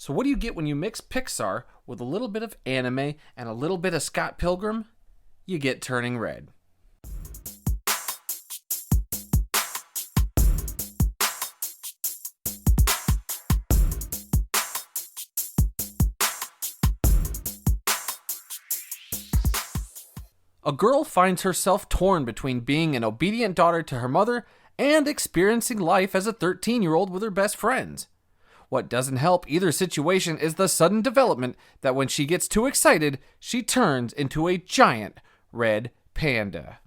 So what do you get when you mix Pixar with a little bit of anime and a little bit of Scott Pilgrim? You get Turning Red. A girl finds herself torn between being an obedient daughter to her mother and experiencing life as a 13-year-old with her best friends. What doesn't help either situation is the sudden development that when she gets too excited, she turns into a giant red panda.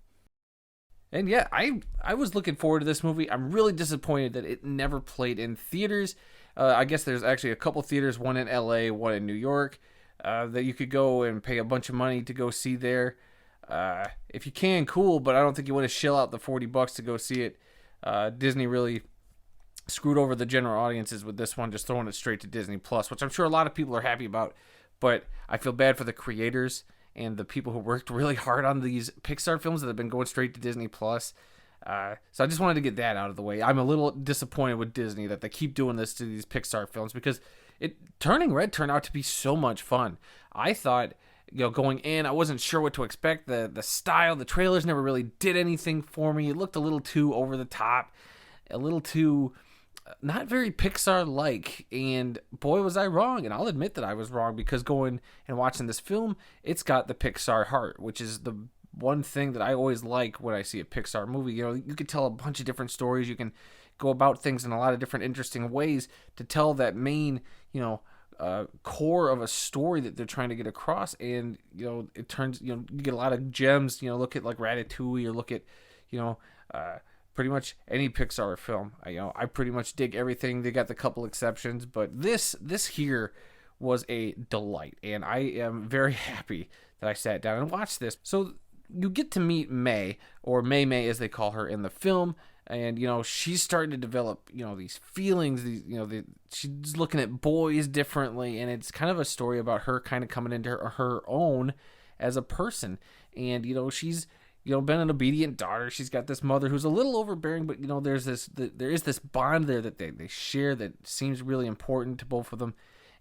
And yeah, I was looking forward to this movie. I'm really disappointed that it never played in theaters. I guess there's actually a couple theaters, one in LA, one in New York, that you could go and pay a bunch of money to go see there. If you can, cool, but I don't think you want to shell out the $40 to go see it. Disney really screwed over the general audiences with this one, just throwing it straight to Disney Plus, which I'm sure a lot of people are happy about, but I feel bad for the creators and the people who worked really hard on these Pixar films that have been going straight to Disney Plus. So I just wanted to get that out of the way. I'm a little disappointed with Disney that they keep doing this to these Pixar films, because Turning Red turned out to be so much fun. I thought, going in, I wasn't sure what to expect. The style, the trailers never really did anything for me. It looked a little too over the top, a little too not very Pixar-like, and boy was I wrong. And I'll admit that I was wrong, because going and watching this film, it's got the Pixar heart, which is the one thing that I always like when I see a Pixar movie. You can tell a bunch of different stories. You can go about things in a lot of different interesting ways to tell that main, core of a story that they're trying to get across. And it turns, you get a lot of gems. Look at like Ratatouille, or look at pretty much any Pixar film. I pretty much dig everything. They got the couple exceptions, but this here was a delight, and I am very happy that I sat down and watched this. So you get to meet May, or May May as they call her in the film, and she's starting to develop these feelings. She's looking at boys differently, and it's kind of a story about her kind of coming into her own as a person. And she's been an obedient daughter. She's got this mother who's a little overbearing, but there is this bond there that they share that seems really important to both of them.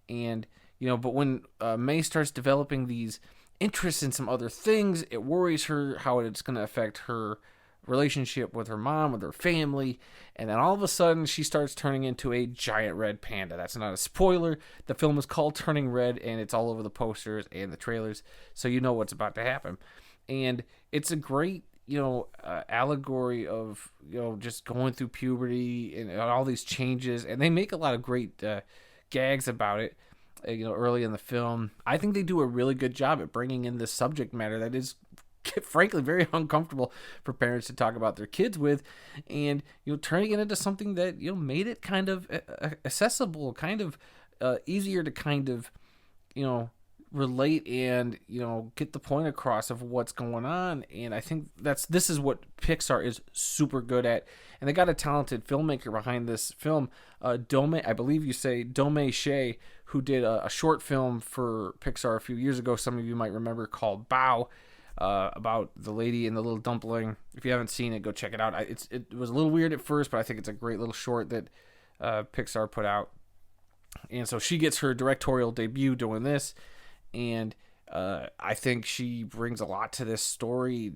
And but when May starts developing these interests in some other things, it worries her how it's going to affect her relationship with her mom, with her family. And then all of a sudden she starts turning into a giant red panda. That's not a spoiler. The film is called Turning Red, and it's all over the posters and the trailers, so you know what's about to happen. And it's a great allegory of just going through puberty and all these changes, and they make a lot of great gags about it early in the film. I think they do a really good job at bringing in this subject matter that is frankly very uncomfortable for parents to talk about their kids with, and turning it into something that made it kind of accessible, kind of easier to kind of relate and get the point across of what's going on. And I think this is what Pixar is super good at, and they got a talented filmmaker behind this film, Domee, I believe you say Domee Shi, who did a short film for Pixar a few years ago, some of you might remember, called Bao, about the lady and the little dumpling. If you haven't seen it, go check it out. It was a little weird at first, but I think it's a great little short that Pixar put out. And so she gets her directorial debut doing this, and I think she brings a lot to this story,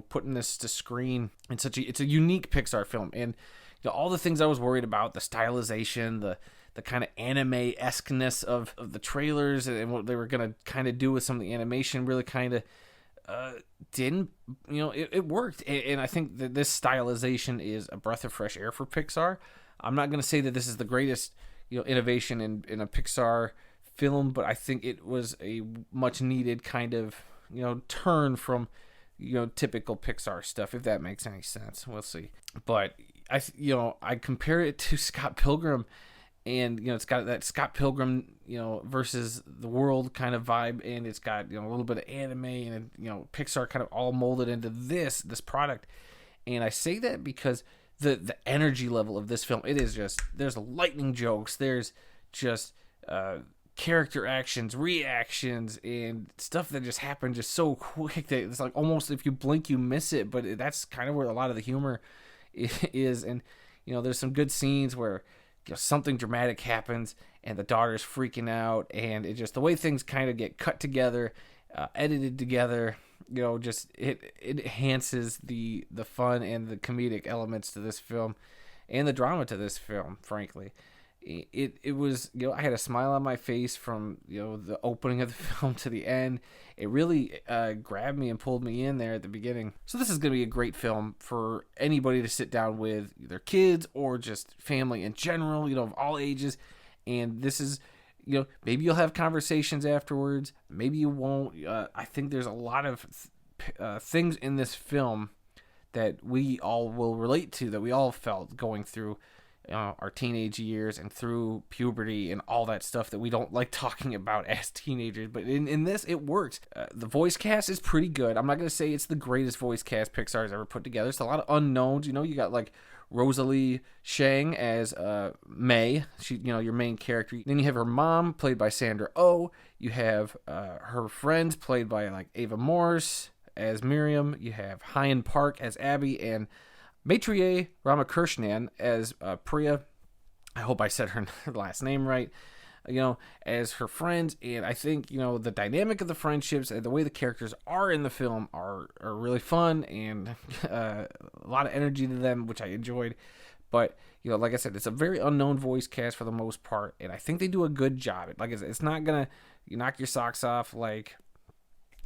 putting this to screen. It's a unique Pixar film, and all the things I was worried about, the stylization, the kind of anime-esque-ness of the trailers, and what they were going to kind of do with some of the animation, really kind of didn't, it worked. And I think that this stylization is a breath of fresh air for Pixar. I'm not going to say that this is the greatest innovation in a Pixar film, but I think it was a much needed kind of turn from typical Pixar stuff, if that makes any sense. We'll see. But I compare it to Scott Pilgrim, and it's got that Scott Pilgrim versus the world kind of vibe, and it's got a little bit of anime, and Pixar kind of all molded into this product. And I say that because the energy level of this film, it is just, there's lightning jokes, there's just character actions, reactions, and stuff that just happened just so quick that it's like almost if you blink you miss it. But that's kind of where a lot of the humor is. And there's some good scenes where something dramatic happens, and the daughter's freaking out, and it just, the way things kind of get cut together, edited together, just it enhances the fun and the comedic elements to this film, and the drama to this film. Frankly, it was, I had a smile on my face from the opening of the film to the end. It really grabbed me and pulled me in there at the beginning. So this is going to be a great film for anybody to sit down with, their kids or just family in general, of all ages. And this is, maybe you'll have conversations afterwards, maybe you won't. I think there's a lot of things in this film that we all will relate to, that we all felt going through our teenage years and through puberty and all that stuff that we don't like talking about as teenagers. But in this, it works. The voice cast is pretty good. I'm not going to say it's the greatest voice cast Pixar's ever put together. It's a lot of unknowns. You got like Rosalie Chiang as May. She, your main character. Then you have her mom, played by Sandra Oh. You have her friends, played by like Ava Morse as Miriam. You have Hyen Park as Abby, and Maitreyi Ramakrishnan as Priya. I hope I said her last name right. As her friends. And I think, the dynamic of the friendships and the way the characters are in the film are really fun, and a lot of energy to them, which I enjoyed. But, like I said, it's a very unknown voice cast for the most part, and I think they do a good job. Like I said, it's not going to knock your socks off like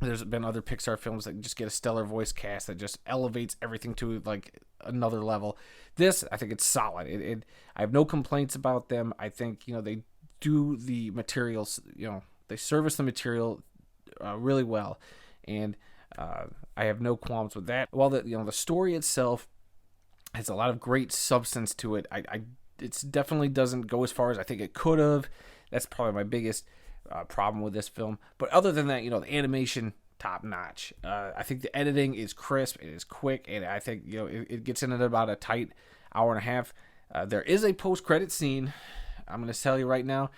there's been other Pixar films that just get a stellar voice cast that just elevates everything to like another level. This, I think it's solid. I have no complaints about them. I think, they do the materials, they service the material really well. And I have no qualms with that. While the story itself has a lot of great substance to it, it definitely doesn't go as far as I think it could have. That's probably my biggest problem with this film. But other than that, the animation, top notch. I think the editing is crisp, it is quick, and I think it gets in at about a tight hour and a half. There is a post-credit scene. I'm going to tell you right now.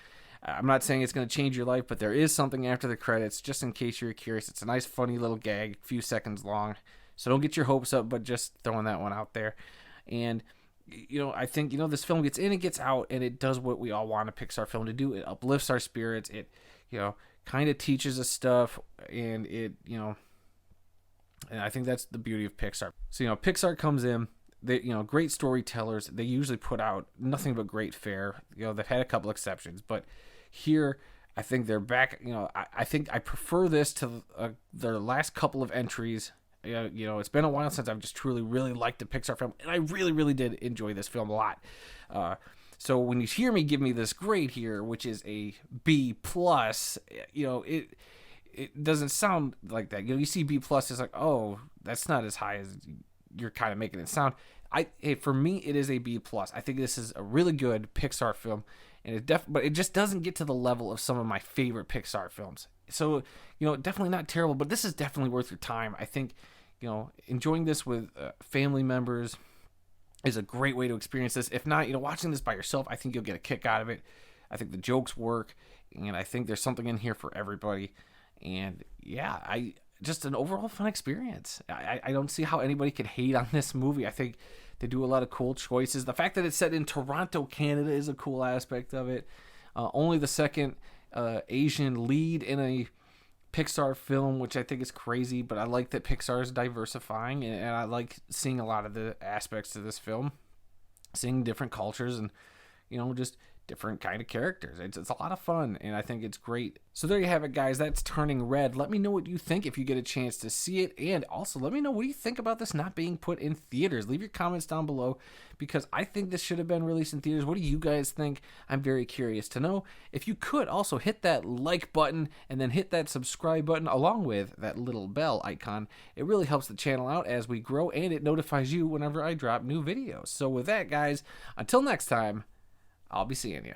I'm not saying it's going to change your life, but there is something after the credits, just in case you're curious. It's a nice, funny little gag, a few seconds long. So don't get your hopes up, but just throwing that one out there. And I think, this film gets in and gets out, and it does what we all want a Pixar film to do. It uplifts our spirits. It, kind of teaches us stuff, and it, and I think that's the beauty of Pixar. So, Pixar comes in, they, great storytellers. They usually put out nothing but great fare. They've had a couple exceptions, but here, I think they're back. I think I prefer this to their last couple of entries. It's been a while since I've just truly, really liked a Pixar film, and I really, really did enjoy this film a lot. So when you hear me give me this grade here, which is a B+, it doesn't sound like that. You see B+, it's like, oh, that's not as high as you're kind of making it sound. For me, it is a B+. I think this is a really good Pixar film, and but it just doesn't get to the level of some of my favorite Pixar films. So, definitely not terrible, but this is definitely worth your time. I think, enjoying this with family members is a great way to experience this. If not, watching this by yourself, I think you'll get a kick out of it. I think the jokes work, and I think there's something in here for everybody. And yeah, just an overall fun experience. I don't see how anybody could hate on this movie. I think they do a lot of cool choices. The fact that it's set in Toronto, Canada is a cool aspect of it. Only the second Asian lead in a Pixar film, which I think is crazy, but I like that Pixar is diversifying, and I like seeing a lot of the aspects of this film, seeing different cultures and, just different kind of characters. It's a lot of fun, and I think it's great. So there you have it, guys. That's Turning Red. Let me know what you think if you get a chance to see it, and also let me know what you think about this not being put in theaters. Leave your comments down below, because I think this should have been released in theaters. What do you guys think? I'm very curious to know. If you could also hit that like button and then hit that subscribe button along with that little bell icon. It really helps the channel out as we grow, and it notifies you whenever I drop new videos. So with that, guys, until next time, I'll be seeing you.